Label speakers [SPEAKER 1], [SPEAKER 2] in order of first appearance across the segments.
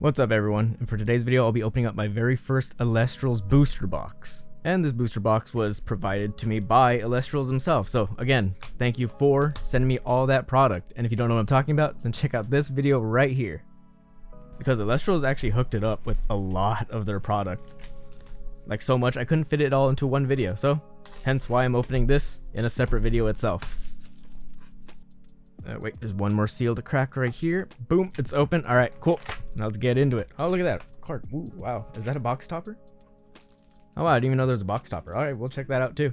[SPEAKER 1] What's up everyone, and for today's video I'll be opening up my very first Elestrals booster box. And this booster box was provided to me by Elestrals themselves, so again, thank you for sending me all that product. And if you don't know what I'm talking about, then check out this video right here. Because Elestrals actually hooked it up with a lot of their product. Like so much I couldn't fit it all into one video, so hence why I'm opening this in a separate video itself. Wait, there's one more seal to crack right here. Boom, it's open. All right, cool. Now let's get into it. Oh, look at that card. Ooh, wow. Is that a box topper? Oh, wow, I didn't even know there was a box topper. All right, we'll check that out too.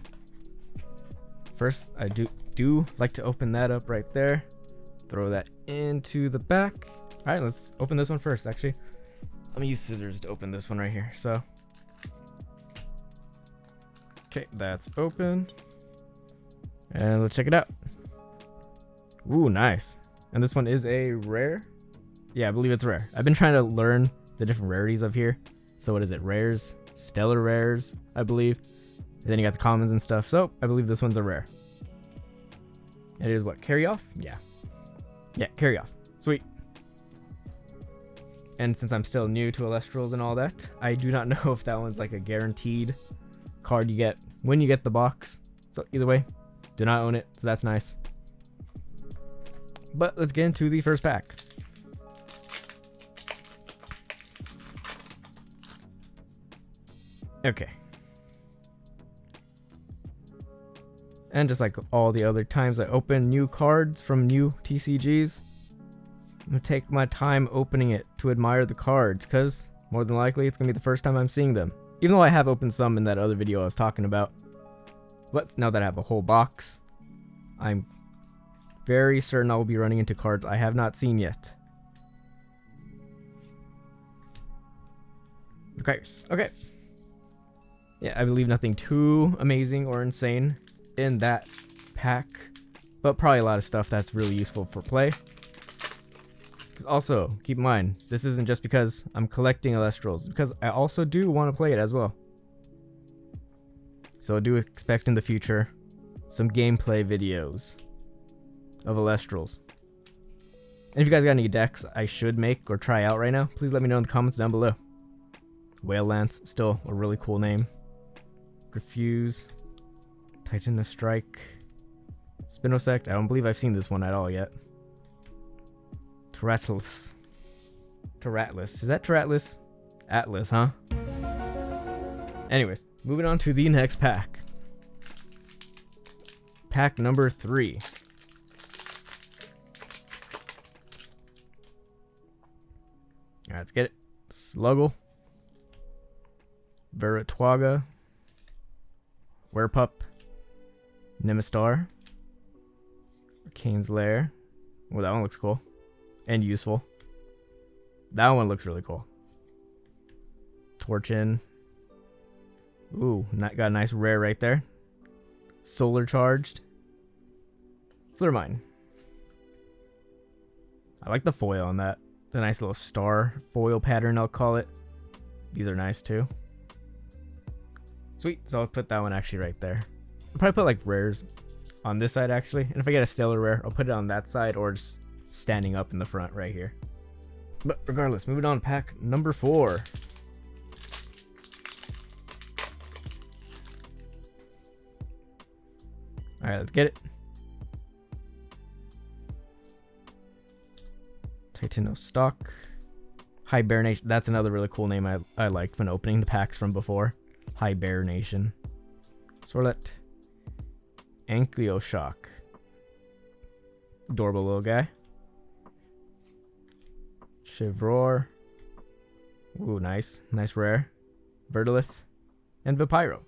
[SPEAKER 1] First, I do like to open that up right there. Throw that into the back. All right, let's open this one first, actually. Let me use scissors to open this one right here. So, okay, that's open. And let's check it out. Ooh, nice. And this one is a rare? Yeah, I believe it's rare. I've been trying to learn the different rarities of here. So what is it? Rares, stellar rares, I believe. And then you got the commons and stuff. So I believe this one's a rare. It is what? Carry off? Yeah. Yeah, carry off. Sweet. And since I'm still new to Elestrals and all that, I do not know if that one's like a guaranteed card you get when you get the box. So either way, do not own it. So that's nice. But let's get into the first pack. Okay. And just like all the other times I open new cards from new TCGs, I'm going to take my time opening it to admire the cards, because more than likely it's going to be the first time I'm seeing them. Even though I have opened some in that other video I was talking about. But now that I have a whole box, I'm very certain I will be running into cards I have not seen yet. Okay. Yeah, I believe nothing too amazing or insane in that pack, but probably a lot of stuff that's really useful for play. Because also, keep in mind, this isn't just because I'm collecting Elestrals, because I also do want to play it as well. So I do expect in the future some gameplay videos of Elestrals. And if you guys got any decks I should make or try out right now, please let me know in the comments down below. Whale Lance, still a really cool name. Refuse, Titan of Strike, Spinosect. I don't believe I've seen this one at all yet. Teratlus. Is that Teratlus? Atlas, huh? Anyways, moving on to the next pack. Pack number 3. Alright, let's get it. Sluggle, Veritwaga, Werepup, Nemastar, Arcane's Lair. Well, that one looks cool and useful. That one looks really cool. Torchin. Ooh, got a nice rare right there. Solar Charged. Slithermine. I like the foil on that. The nice little star foil pattern, I'll call it. These are nice too. Sweet, so I'll put that one actually right there. I'll probably put like rares on this side actually. And if I get a stellar rare, I'll put it on that side or just standing up in the front right here. But regardless, moving on to pack number 4. Alright, let's get it. Titano Stock, Hibernation. That's another really cool name I liked when opening the packs from before. Hibernation. Swirlet, Ankyoshock. Adorable little guy. Chevroor. Ooh, nice rare. Verdolith and Vipyro.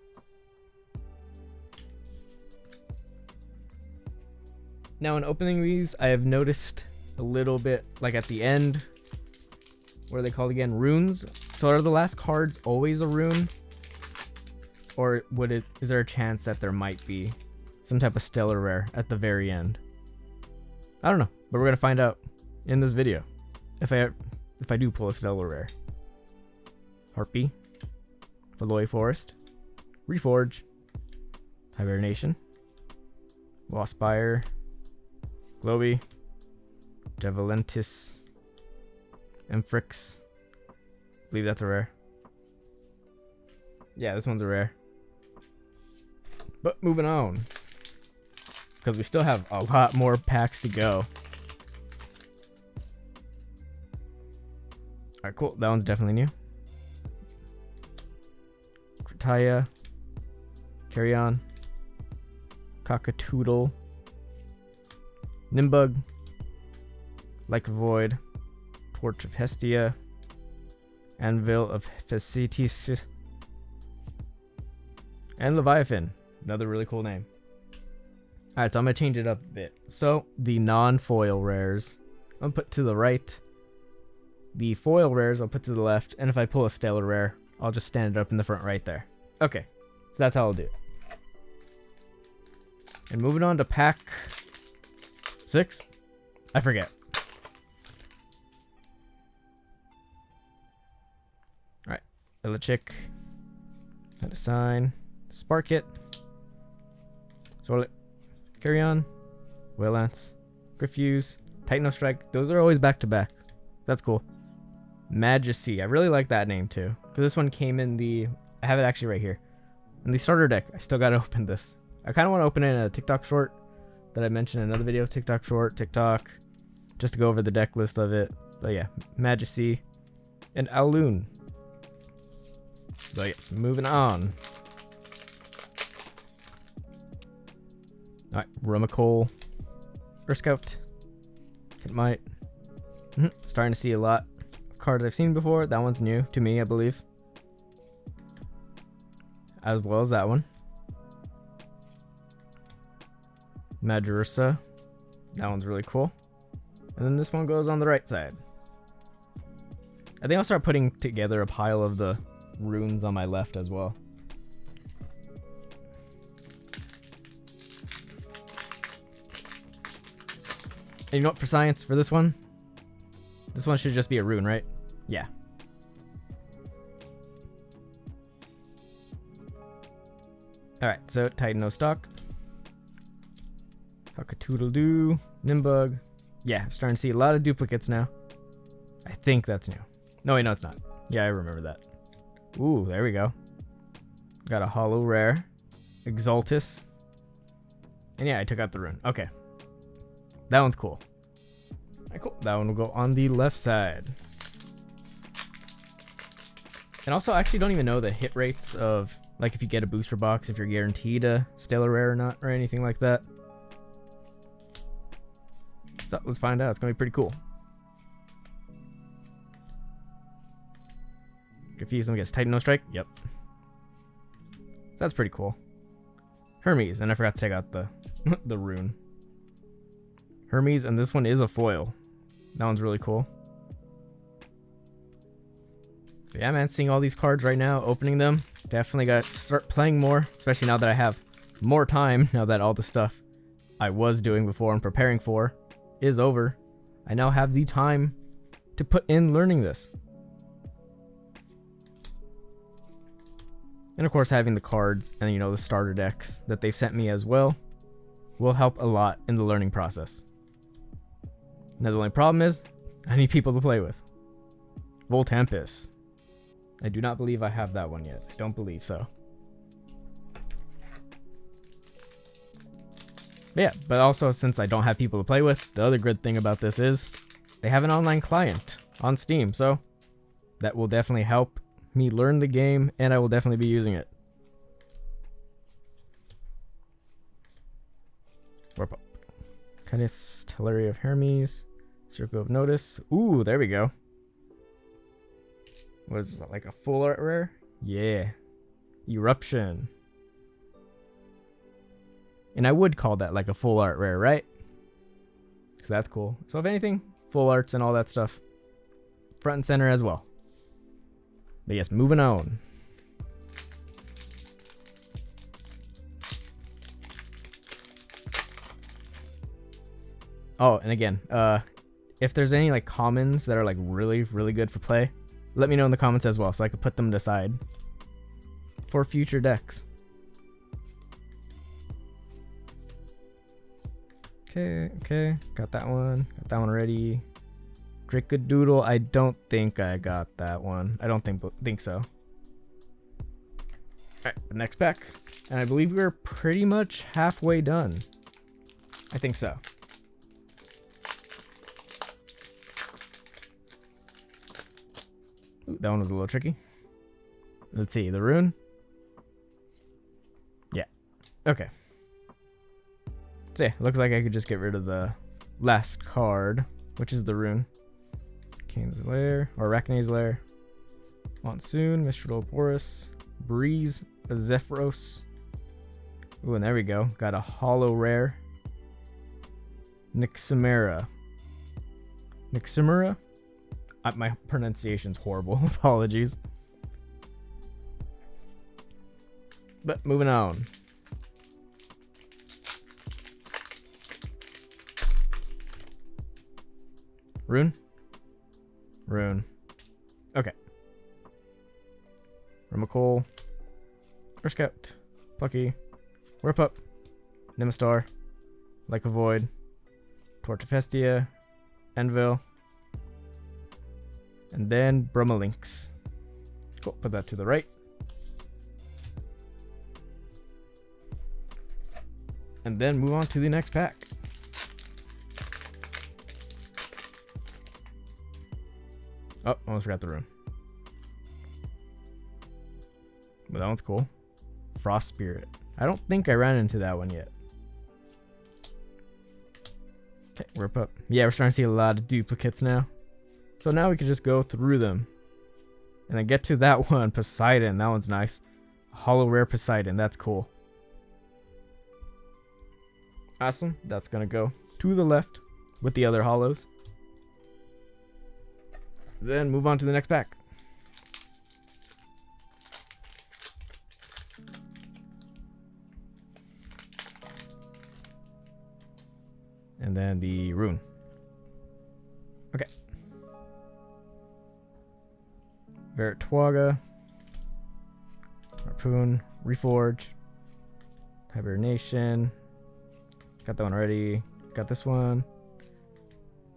[SPEAKER 1] Now in opening these, I have noticed a little bit like at the end, what are they called again? Runes. So are the last cards always a rune, or is there a chance that there might be some type of stellar rare at the very end? I don't know, but we're gonna find out in this video if I do pull a stellar rare. Harpy, Valoy Forest, Reforge, Hibernation, Waspire, Globy, Devalentis, Amphrix, believe that's a rare. Yeah, this one's a rare. But moving on, because we still have a lot more packs to go. Alright, cool. That one's definitely new. Taya, Carry On, Cockatoodle, Nimbug, Like a Void, Torch of Hestia, Anvil of Facetius, and Leviathan. Another really cool name. Alright, so I'm going to change it up a bit. So, the non-foil rares, I'll put to the right. The foil rares, I'll put to the left. And if I pull a stellar rare, I'll just stand it up in the front right there. Okay, so that's how I'll do it. And moving on to pack 6. I forget. Alright, Electric. Had a sign. Spark It. Swirl Carry On. Whale Lance. Griffuse. Titan Strike. Those are always back to back. That's cool. Majesty. I really like that name too. Because this one came in the... I have it actually right here. In the starter deck. I still got to open this. I kind of want to open it in a TikTok short that I mentioned in another video. TikTok short. TikTok. Just to go over the deck list of it. But yeah. Majesty. And Owloon. So yes. Moving on. Alright. Rumacole. Scout. Kitmite. Starting to see a lot of cards I've seen before. That one's new to me, I believe. As well as that one. Madursa. That one's really cool. And then this one goes on the right side. I think I'll start putting together a pile of the runes on my left as well. And you know what, for science, for this one should just be a rune, right? Yeah. Alright, so Titan No Stock. Cockatoodle-doo. Nimbug. Yeah, starting to see a lot of duplicates now. I think that's new. No, wait, no, it's not. Yeah, I remember that. Ooh, there we go. Got a holo rare. Exaltus. And yeah, I took out the rune. Okay. That one's cool. Alright, cool. That one will go on the left side. And also, I actually don't even know the hit rates of, like, if you get a booster box, if you're guaranteed a stellar rare or not, or anything like that. So, let's find out. It's going to be pretty cool. Confuse them against Titan No Strike? Yep. So that's pretty cool. Hermes, and I forgot to take out the the rune. Hermes, and this one is a foil. That one's really cool. But yeah, man, seeing all these cards right now, opening them, definitely got to start playing more, especially now that I have more time, now that all the stuff I was doing before and preparing for is over. I now have the time to put in learning this. And of course, having the cards and, you know, the starter decks that they've sent me as well will help a lot in the learning process. Now, the only problem is, I need people to play with. Voltempest. I do not believe I have that one yet. I don't believe so. But yeah, but also since I don't have people to play with, the other good thing about this is they have an online client on Steam. So that will definitely help me learn the game, and I will definitely be using it. Warp up. Canis, Telery of Hermes. Circle of Notice. Ooh, there we go. What is that, like a full art rare? Yeah. Eruption. And I would call that like a full art rare, right? So that's cool. So if anything, full arts and all that stuff. Front and center as well. But yes, moving on. Oh, and again, if there's any like commons that are like really, really good for play, let me know in the comments as well so I could put them aside for future decks. Okay, got that one ready. Drickadoodle, I don't think I got that one. I don't think so. Alright, the next pack. And I believe we're pretty much halfway done. I think so. Ooh, that one was a little tricky. Let's see, the rune. Yeah. Okay. So yeah, looks like I could just get rid of the last card, which is the rune. Kane's Lair, or Arachne's Lair. Monsoon, Mistral Boris, Breeze, a Zephyros. Ooh, and there we go. Got a hollow rare. Niximera. Niximera? My pronunciation's horrible. Apologies. But moving on. Rune? Rune. Okay. Remakol. Earth Scout. Plucky. Whirp Up. Nimistar. Like a Void. Torch of Hestia. Anvil. And then Bromolinx. Cool. Put that to the right. And then move on to the next pack. Oh, almost forgot the rune. But that one's cool. Frost Spirit. I don't think I ran into that one yet. Okay, Whirp Up. Yeah, we're starting to see a lot of duplicates now. So now we can just go through them. And then get to that one, Poseidon. That one's nice. Hollow Rare Poseidon. That's cool. Awesome. That's going to go to the left with the other hollows. Then move on to the next pack. And then the rune. Okay. Veritwaga. Harpoon. Reforge. Hibernation. Got that one already. Got this one.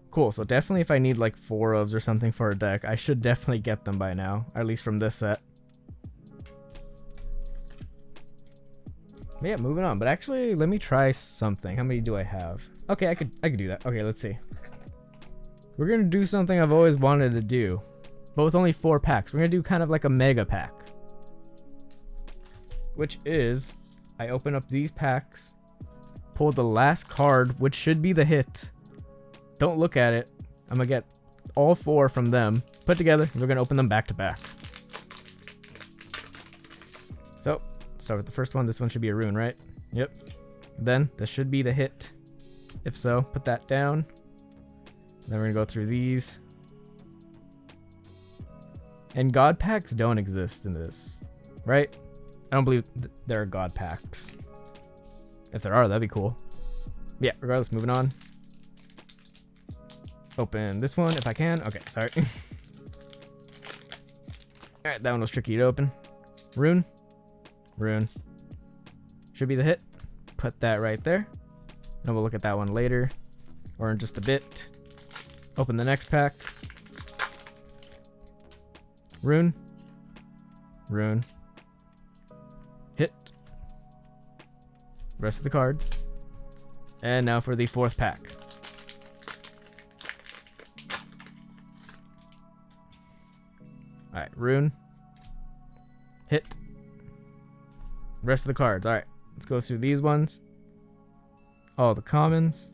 [SPEAKER 1] Cool, so definitely if I need like 4 ofs or something for a deck, I should definitely get them by now, at least from this set. But yeah, moving on. But actually, let me try something. How many do I have? Okay, I could do that. Okay, let's see. We're gonna do something I've always wanted to do. Both only 4 packs. We're gonna do kind of like a mega pack. Which is, I open up these packs, pull the last card, which should be the hit. Don't look at it. I'm gonna get all 4 from them put together. We're gonna open them back to back. So, start with the first one. This one should be a rune, right? Yep. Then this should be the hit. If so, put that down. Then we're gonna go through these. And god packs don't exist in this, right? I don't believe there are god packs. If there are, that'd be cool. Yeah, regardless, moving on. Open this one if I can. Okay, sorry. Alright, that one was tricky to open. Rune. Rune. Should be the hit. Put that right there. And we'll look at that one later. Or in just a bit. Open the next pack. Rune. Rune. Hit. Rest of the cards. And now for the 4th pack. Alright, rune. Hit. Rest of the cards. Alright, let's go through these ones. All the commons.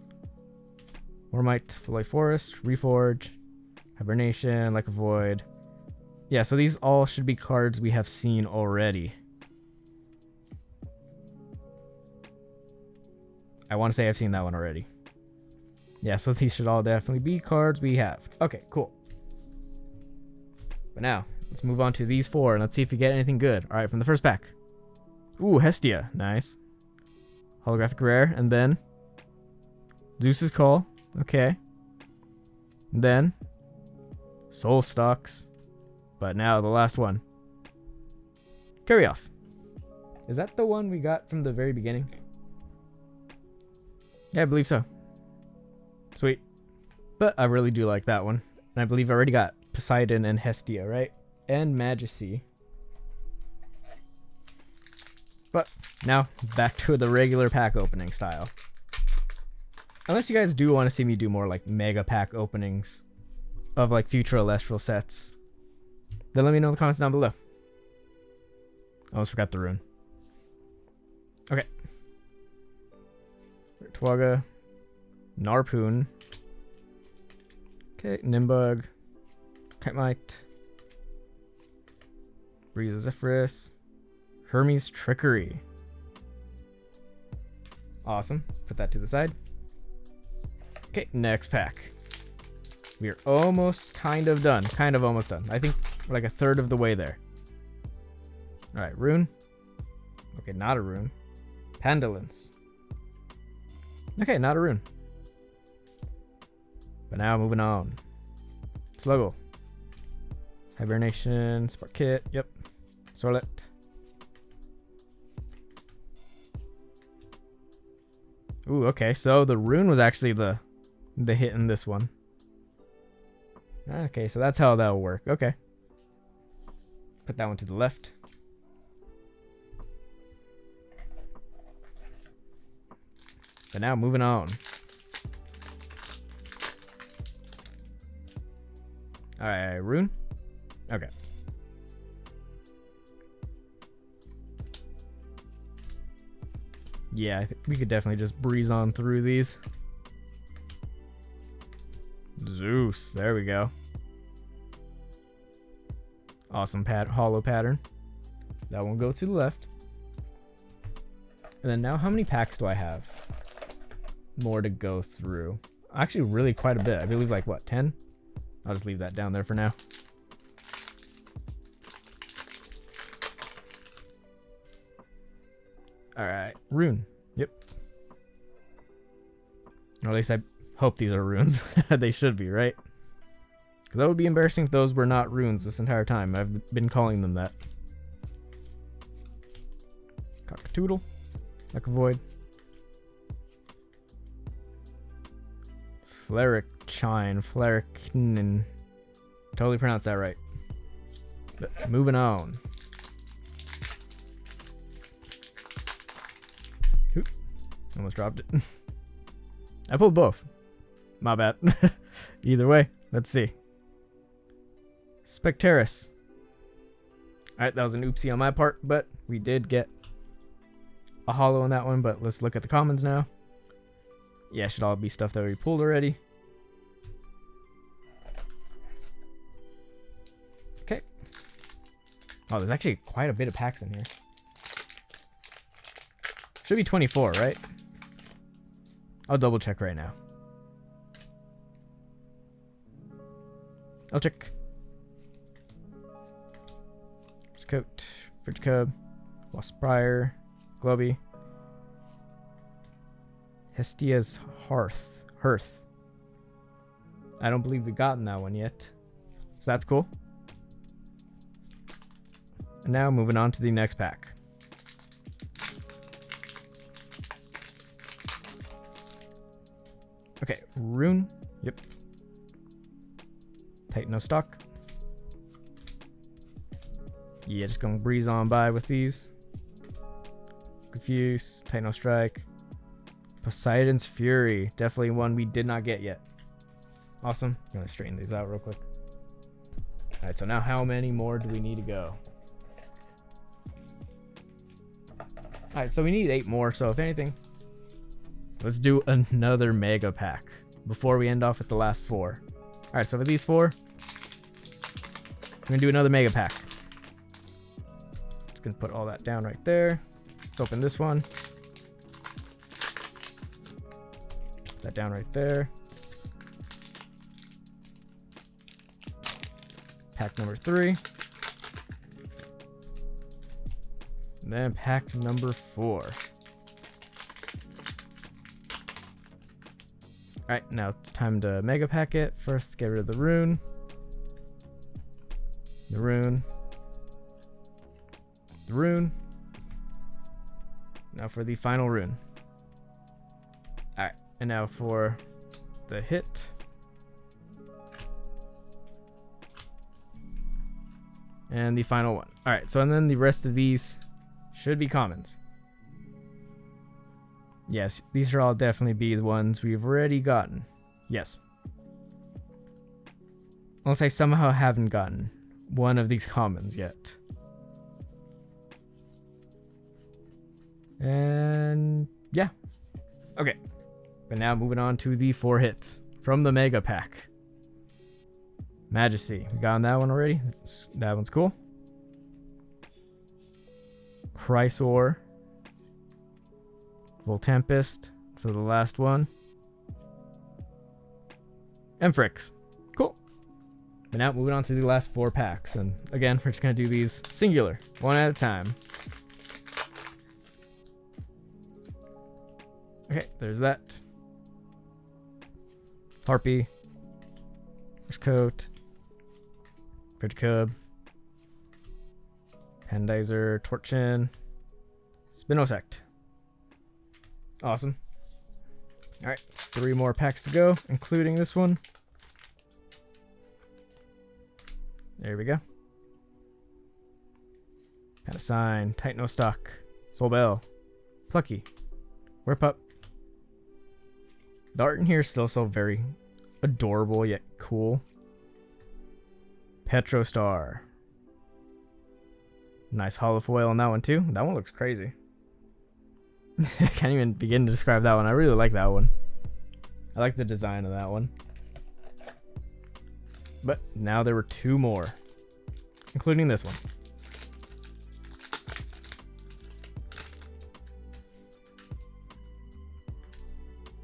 [SPEAKER 1] Warmite, Floy Forest, Reforge, Hibernation, Like a Void. Yeah, so these all should be cards we have seen already. I want to say I've seen that one already. Yeah, so these should all definitely be cards we have. Okay, cool. But now, let's move on to these 4 and let's see if we get anything good. Alright, from the first pack. Ooh, Hestia. Nice. Holographic Rare. And then Zeus's Call. Okay. And then Soul Stalks. But now the last one. Carry Off. Is that the one we got from the very beginning? Yeah, I believe so. Sweet. But I really do like that one. And I believe I already got Poseidon and Hestia, right? And Majesty. But now back to the regular pack opening style. Unless you guys do want to see me do more like mega pack openings of like future Elestral sets, then let me know in the comments down below. I almost forgot the rune. Okay. Twaga. Narpoon. Okay, Nimbug. Kitmite. Breeze of Zephyrus. Hermes Trickery. Awesome. Put that to the side. Okay, next pack. We are almost kind of done. Kind of almost done. I think we're like a third of the way there. Alright, rune. Okay, not a rune. Pandolins. Okay, not a rune. But now moving on. Sluggle. Hibernation. Spark Kit. Yep. Sorlet. Ooh, okay. So the rune was actually the hit in this one. Okay, so that's how that'll work. Okay. Put that one to the left. But now moving on. Alright, rune. Okay. Yeah, I think we could definitely just breeze on through these. Zeus, there we go. Awesome hollow pattern. That one go to the left. And then now how many packs do I have? More to go through. Actually, really quite a bit. I believe like what, 10? I'll just leave that down there for now. Alright, rune. Yep. Or at least I hope these are runes. They should be, right? Because that would be embarrassing if those were not runes this entire time. I've been calling them that. Cockatoodle. Echovoid. Flericnin. Totally pronounced that right. But moving on. Oop. Almost dropped it. I pulled both. My bad. Either way, let's see. Specterus. Alright, that was an oopsie on my part, but we did get a hollow on that one. But let's look at the commons now. Yeah, should all be stuff that we pulled already. Okay. Oh, there's actually quite a bit of packs in here. Should be 24, right? I'll double check right now. I'll check. Coat, Fridge Cub, Waspire, Globy, Hestia's Hearth. I don't believe we've gotten that one yet. So that's cool. And now moving on to the next pack. Okay, rune. Yep. Titan no stock. Yeah, just gonna breeze on by with these. Confuse, Titan Strike. Poseidon's Fury. Definitely one we did not get yet. Awesome. I'm gonna straighten these out real quick. Alright, so now how many more do we need to go? Alright, so we need 8 more, so if anything, let's do another mega pack before we end off with the last 4. Alright, so for these 4, we're gonna do another mega pack. Just gonna put all that down right there. Let's open this one. Put that down right there. Pack number 3. And then pack number 4. Alright, now it's time to mega pack it. First, get rid of the rune. The rune. The rune. Now for the final rune. Alright, and now for the hit. And the final one. Alright, so and then the rest of these should be commons. Yes, these should all definitely be the ones we've already gotten. Yes. Unless I somehow haven't gotten one of these commons yet. And yeah. Okay. But now moving on to the 4 hits from the Mega Pack. Majesty. We got that one already. That one's cool. Chrysor. Voltempest for the last one. And Fricks. Cool. But now moving on to the last 4 packs. And again, we're just going to do these singular, one at a time. Okay, there's that. Harpy. Coat. Fridge Cub. Pandizer. Torchin. Spinosect. Awesome. Alright, 3 more packs to go, including this one. There we go. Panasine, Titanostock, Solbell, Plucky, Whirpup. The art in here is still so very adorable yet cool. Petrostar. Nice holofoil on that one too. That one looks crazy. I can't even begin to describe that one. I really like that one. I like the design of that one. But now there were 2 more, including this one.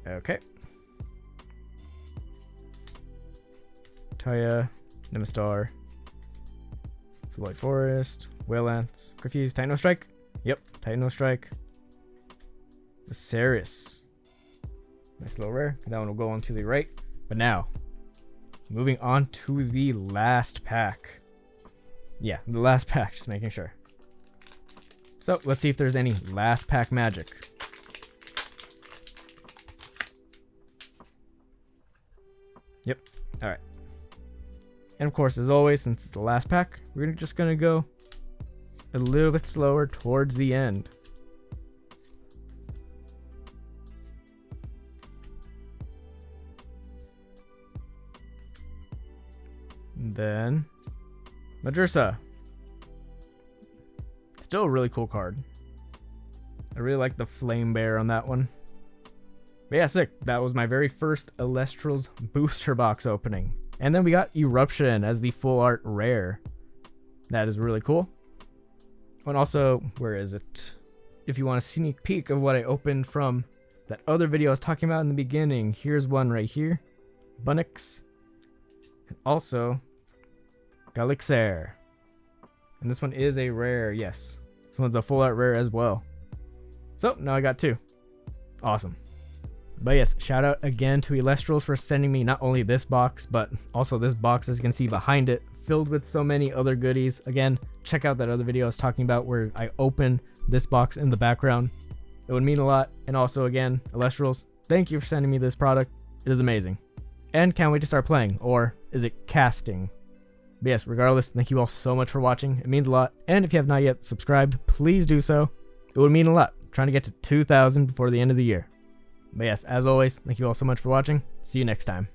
[SPEAKER 1] Okay. Taya, Nimistar, Floyd Forest, Waylands, Griffeys, Titano Strike. Yep, Titano Strike. Viserys. Nice little rare. That one will go on to the right. But now, moving on to the last pack. Yeah, the last pack, just making sure. So, let's see if there's any last pack magic. Yep, alright. And of course, as always, since it's the last pack, we're just gonna go a little bit slower towards the end. Then Majursa. Still a really cool card. I really like the Flame Bear on that one. But yeah, sick. That was my very first Elestrals booster box opening. And then we got Eruption as the full art rare. That is really cool. And also, where is it? If you want a sneak peek of what I opened from that other video I was talking about in the beginning, here's one right here. Bunnix. And also Galixair. And this one is a rare, yes. This one's a full art rare as well. So now I got 2. Awesome. But yes, shout out again to Elestrals for sending me not only this box, but also this box, as you can see behind it, filled with so many other goodies. Again, check out that other video I was talking about where I open this box in the background. It would mean a lot. And also again, Elestrals, thank you for sending me this product. It is amazing. And can't wait to start playing, or is it casting? But yes, regardless, thank you all so much for watching. It means a lot. And if you have not yet subscribed, please do so. It would mean a lot. I'm trying to get to 2,000 before the end of the year. But yes, as always, thank you all so much for watching. See you next time.